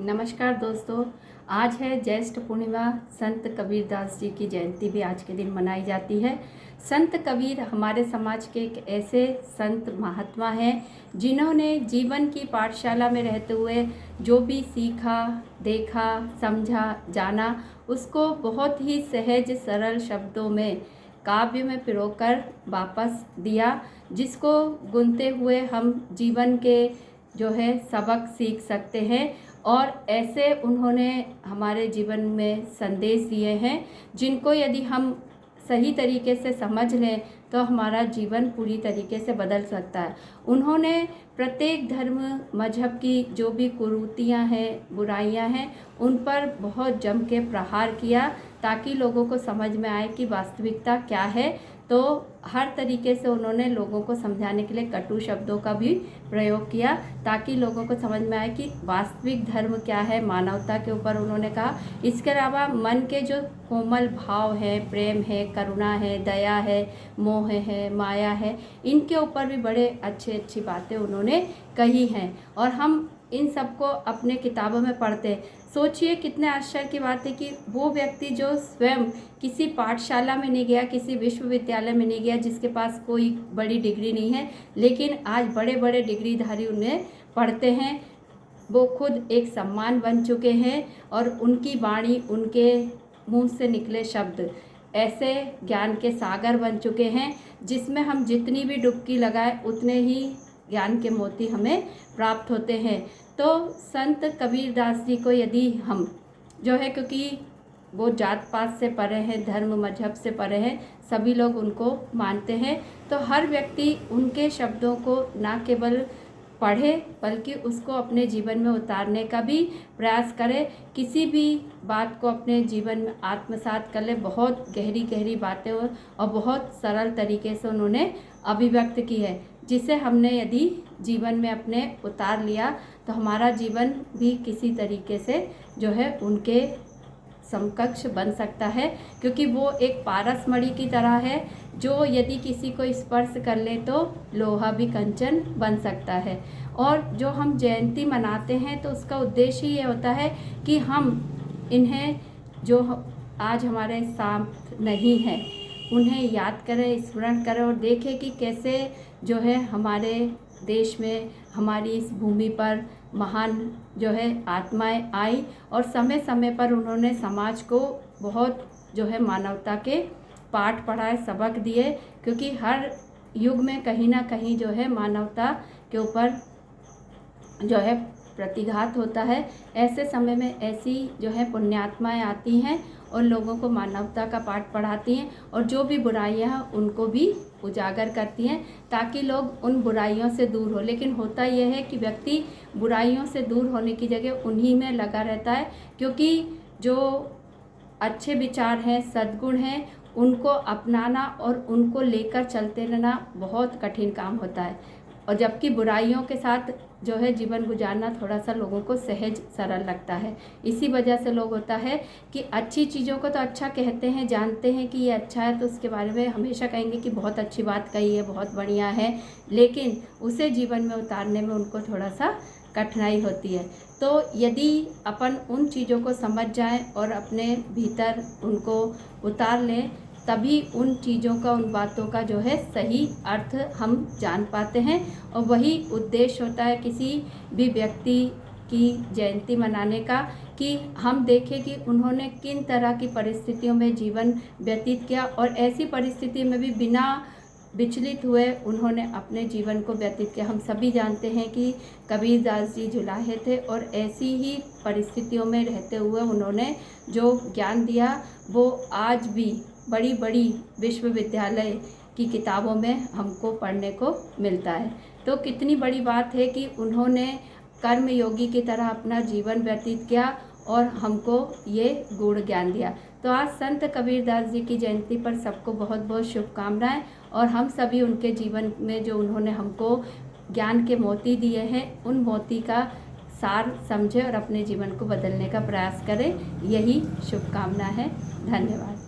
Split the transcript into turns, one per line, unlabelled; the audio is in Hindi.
नमस्कार दोस्तों। आज है ज्येष्ठ पूर्णिमा। संत कबीरदास जी की जयंती भी आज के दिन मनाई जाती है। संत कबीर हमारे समाज के एक ऐसे संत महात्मा हैं जिन्होंने जीवन की पाठशाला में रहते हुए जो भी सीखा, देखा, समझा, जाना, उसको बहुत ही सहज सरल शब्दों में काव्य में पिरोकर वापस दिया, जिसको गुनते हुए हम जीवन के जो है सबक सीख सकते हैं। और ऐसे उन्होंने हमारे जीवन में संदेश दिए हैं जिनको यदि हम सही तरीके से समझ लें तो हमारा जीवन पूरी तरीके से बदल सकता है। उन्होंने प्रत्येक धर्म मजहब की जो भी कुरीतियाँ हैं, बुराइयां हैं, उन पर बहुत जम के प्रहार किया ताकि लोगों को समझ में आए कि वास्तविकता क्या है। तो हर तरीके से उन्होंने लोगों को समझाने के लिए कटु शब्दों का भी प्रयोग किया ताकि लोगों को समझ में आए कि वास्तविक धर्म क्या है। मानवता के ऊपर उन्होंने कहा। इसके अलावा मन के जो कोमल भाव है, प्रेम है, करुणा है, दया है, मोह है, माया है, इनके ऊपर भी बड़े अच्छी बातें उन्होंने कही हैं और हम इन सबको अपने किताबों में पढ़ते हैं। सोचिए कितने आश्चर्य की बात है कि वो व्यक्ति जो स्वयं किसी पाठशाला में नहीं गया, किसी विश्वविद्यालय में नहीं गया, जिसके पास कोई बड़ी डिग्री नहीं है, लेकिन आज बड़े बड़े डिग्रीधारी उन्हें पढ़ते हैं। वो खुद एक सम्मान बन चुके हैं और उनकी वाणी, उनके मुंह से निकले शब्द ऐसे ज्ञान के सागर बन चुके हैं जिसमें हम जितनी भी डुबकी लगाए उतने ही ज्ञान के मोती हमें प्राप्त होते हैं। तो संत कबीरदास जी को यदि हम जो है, क्योंकि वो जात पात से परे हैं, धर्म मजहब से परे हैं, सभी लोग उनको मानते हैं, तो हर व्यक्ति उनके शब्दों को ना केवल पढ़े बल्कि उसको अपने जीवन में उतारने का भी प्रयास करे। किसी भी बात को अपने जीवन में आत्मसात कर ले। बहुत गहरी गहरी बातें और बहुत सरल तरीके से उन्होंने अभिव्यक्त की है, जिसे हमने यदि जीवन में अपने उतार लिया तो हमारा जीवन भी किसी तरीके से जो है उनके समकक्ष बन सकता है। क्योंकि वो एक पारस मणि की तरह है जो यदि किसी को स्पर्श कर ले तो लोहा भी कंचन बन सकता है। और जो हम जयंती मनाते हैं तो उसका उद्देश्य ये होता है कि हम इन्हें जो आज हमारे साथ नहीं है उन्हें याद करें, स्मरण करें और देखें कि कैसे जो है हमारे देश में, हमारी इस भूमि पर महान जो है आत्माएं आई और समय समय पर उन्होंने समाज को बहुत जो है मानवता के पाठ पढ़ाए, सबक दिए। क्योंकि हर युग में कहीं ना कहीं जो है मानवता के ऊपर जो है प्रतिघात होता है। ऐसे समय में ऐसी जो है पुण्यात्माएं आती हैं और लोगों को मानवता का पाठ पढ़ाती हैं और जो भी बुराइयां हैं उनको भी उजागर करती हैं ताकि लोग उन बुराइयों से दूर हो। लेकिन होता यह है कि व्यक्ति बुराइयों से दूर होने की जगह उन्हीं में लगा रहता है, क्योंकि जो अच्छे विचार हैं, सद्गुण हैं, उनको अपनाना और उनको लेकर चलते रहना बहुत कठिन काम होता है। और जबकि बुराइयों के साथ जो है जीवन गुजारना थोड़ा सा लोगों को सहज सरल लगता है। इसी वजह से लोग होता है कि अच्छी चीज़ों को तो अच्छा कहते हैं, जानते हैं कि ये अच्छा है तो उसके बारे में हमेशा कहेंगे कि बहुत अच्छी बात कही है, बहुत बढ़िया है, लेकिन उसे जीवन में उतारने में उनको थोड़ा सा कठिनाई होती है। तो यदि अपन उन चीज़ों को समझ जाएं और अपने भीतर उनको उतार लें तभी उन चीज़ों का, उन बातों का जो है सही अर्थ हम जान पाते हैं। और वही उद्देश्य होता है किसी भी व्यक्ति की जयंती मनाने का कि हम देखें कि उन्होंने किन तरह की परिस्थितियों में जीवन व्यतीत किया और ऐसी परिस्थिति में भी बिना विचलित हुए उन्होंने अपने जीवन को व्यतीत किया। हम सभी जानते हैं कि कबीरदास जी जुलाहे थे और ऐसी ही परिस्थितियों में रहते हुए उन्होंने जो ज्ञान दिया वो आज भी बड़ी बड़ी विश्वविद्यालय की किताबों में हमको पढ़ने को मिलता है। तो कितनी बड़ी बात है कि उन्होंने कर्म योगी की तरह अपना जीवन व्यतीत किया और हमको ये गुण ज्ञान दिया। तो आज संत कबीरदास जी की जयंती पर सबको बहुत बहुत शुभकामनाएं और हम सभी उनके जीवन में जो उन्होंने हमको ज्ञान के मोती दिए हैं उन मोती का सार समझे और अपने जीवन को बदलने का प्रयास करें। यही शुभकामना है। धन्यवाद।